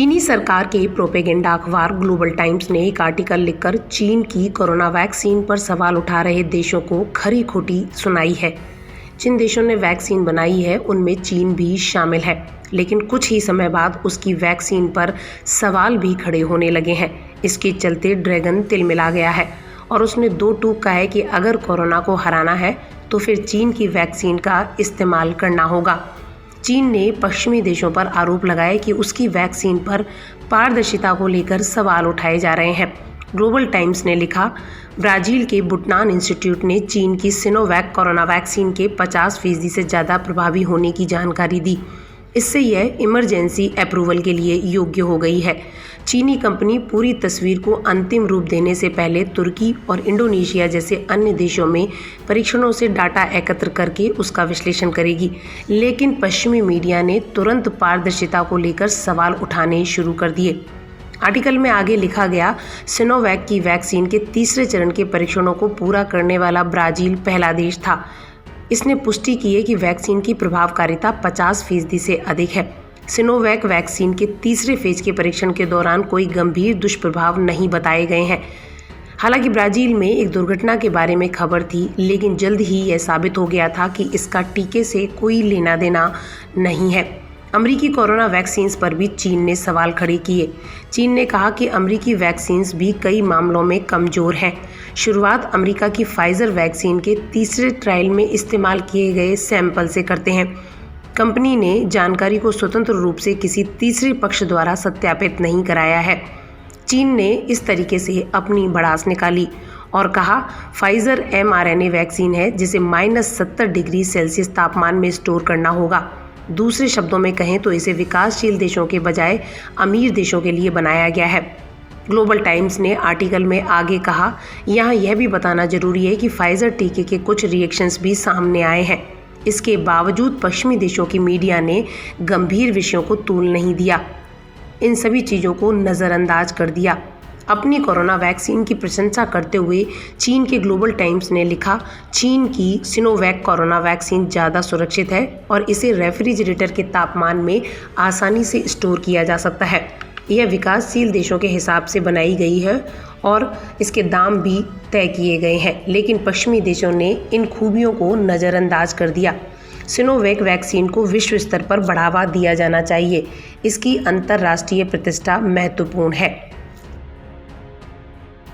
चीनी सरकार के प्रोपेगेंडा अखबार ग्लोबल टाइम्स ने एक आर्टिकल लिखकर चीन की कोरोना वैक्सीन पर सवाल उठा रहे देशों को खरी खोटी सुनाई है। जिन देशों ने वैक्सीन बनाई है उनमें चीन भी शामिल है, लेकिन कुछ ही समय बाद उसकी वैक्सीन पर सवाल भी खड़े होने लगे हैं। इसके चलते ड्रैगन तिलमिला गया है और उसने दो टूक कहा है कि अगर कोरोना को हराना है तो फिर चीन की वैक्सीन का इस्तेमाल करना होगा। चीन ने पश्चिमी देशों पर आरोप लगाया कि उसकी वैक्सीन पर पारदर्शिता को लेकर सवाल उठाए जा रहे हैं। ग्लोबल टाइम्स ने लिखा, ब्राजील के बुटान इंस्टीट्यूट ने चीन की सिनोवैक कोरोना वैक्सीन के 50% से ज़्यादा प्रभावी होने की जानकारी दी। इससे यह इमरजेंसी अप्रूवल के लिए योग्य हो गई है। चीनी कंपनी पूरी तस्वीर को अंतिम रूप देने से पहले तुर्की और इंडोनेशिया जैसे अन्य देशों में परीक्षणों से डाटा एकत्र करके उसका विश्लेषण करेगी, लेकिन पश्चिमी मीडिया ने तुरंत पारदर्शिता को लेकर सवाल उठाने शुरू कर दिए। आर्टिकल में आगे लिखा गया, सिनोवैक की वैक्सीन के तीसरे चरण के परीक्षणों को पूरा करने वाला ब्राजील पहला देश था। इसने पुष्टि की है कि वैक्सीन की प्रभावकारिता 50% से अधिक है। सिनोवैक वैक्सीन के तीसरे फेज के परीक्षण के दौरान कोई गंभीर दुष्प्रभाव नहीं बताए गए हैं। हालांकि ब्राजील में एक दुर्घटना के बारे में खबर थी, लेकिन जल्द ही यह साबित हो गया था कि इसका टीके से कोई लेना देना नहीं है। अमेरिकी कोरोना वैक्सीन्स पर भी चीन ने सवाल खड़े किए। चीन ने कहा कि अमेरिकी वैक्सीन्स भी कई मामलों में कमज़ोर हैं। शुरुआत अमेरिका की फाइजर वैक्सीन के तीसरे ट्रायल में इस्तेमाल किए गए सैंपल से करते हैं। कंपनी ने जानकारी को स्वतंत्र रूप से किसी तीसरे पक्ष द्वारा सत्यापित नहीं कराया है। चीन ने इस तरीके से अपनी भड़ास निकाली और कहा, फाइजर mRNA वैक्सीन है जिसे -70 डिग्री सेल्सियस तापमान में स्टोर करना होगा। दूसरे शब्दों में कहें तो इसे विकासशील देशों के बजाय अमीर देशों के लिए बनाया गया है। ग्लोबल टाइम्स ने आर्टिकल में आगे कहा, यहाँ यह भी बताना जरूरी है कि फाइजर टीके के कुछ रिएक्शंस भी सामने आए हैं। इसके बावजूद पश्चिमी देशों की मीडिया ने गंभीर विषयों को तूल नहीं दिया, इन सभी चीज़ों को नज़रअंदाज कर दिया। अपनी कोरोना वैक्सीन की प्रशंसा करते हुए चीन के ग्लोबल टाइम्स ने लिखा, चीन की सिनोवैक कोरोना वैक्सीन ज़्यादा सुरक्षित है और इसे रेफ्रिजरेटर के तापमान में आसानी से स्टोर किया जा सकता है। यह विकासशील देशों के हिसाब से बनाई गई है और इसके दाम भी तय किए गए हैं, लेकिन पश्चिमी देशों ने इन खूबियों को नज़रअंदाज कर दिया। सिनोवैक वैक्सीन को विश्व स्तर पर बढ़ावा दिया जाना चाहिए। इसकी अंतर्राष्ट्रीय प्रतिष्ठा महत्वपूर्ण है।